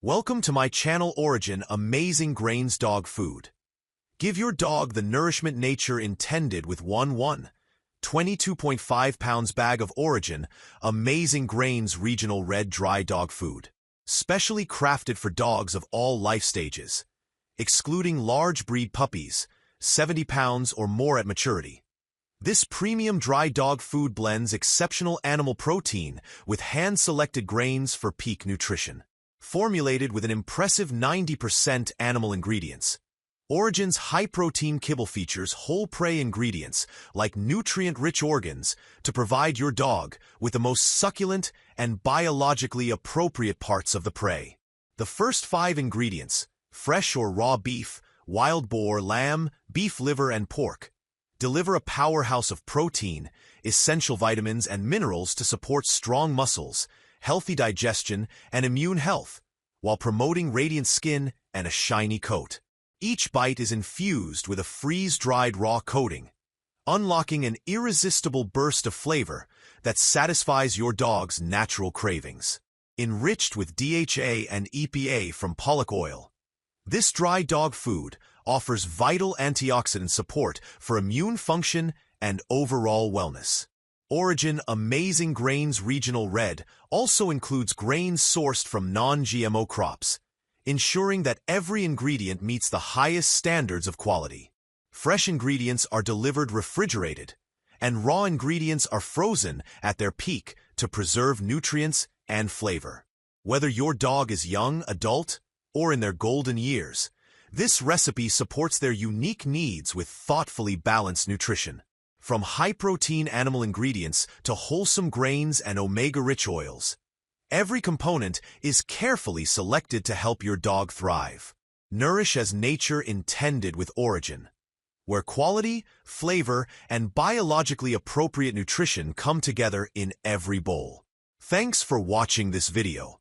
Welcome to my channel Origin Amazing Grains Dog Food. Give your dog the nourishment nature intended with 22.5 pounds bag of Origin Amazing Grains Regional Red Dry Dog Food. Specially crafted for dogs of all life stages, excluding large breed puppies, 70 pounds or more at maturity. This premium dry dog food blends exceptional animal protein with hand-selected grains for peak nutrition. Formulated with an impressive 90% animal ingredients, Origin's high-protein kibble features whole prey ingredients like nutrient-rich organs to provide your dog with the most succulent and biologically appropriate parts of the prey. The first 5 ingredients, fresh or raw beef, wild boar, lamb, beef liver, and pork, deliver a powerhouse of protein, essential vitamins, and minerals to support strong muscles, healthy digestion, and immune health, while promoting radiant skin and a shiny coat. Each bite is infused with a freeze-dried raw coating, unlocking an irresistible burst of flavor that satisfies your dog's natural cravings. Enriched with DHA and EPA from pollock oil, this dry dog food offers vital antioxidant support for immune function and overall wellness. Origin Amazing Grains Regional Red also includes grains sourced from non-GMO crops, ensuring that every ingredient meets the highest standards of quality. Fresh ingredients are delivered refrigerated, and raw ingredients are frozen at their peak to preserve nutrients and flavor. Whether your dog is young, adult, or in their golden years, this recipe supports their unique needs with thoughtfully balanced nutrition. From high-protein animal ingredients to wholesome grains and omega-rich oils, every component is carefully selected to help your dog thrive. Nourish as nature intended with Origin, where quality, flavor, and biologically appropriate nutrition come together in every bowl. Thanks for watching this video.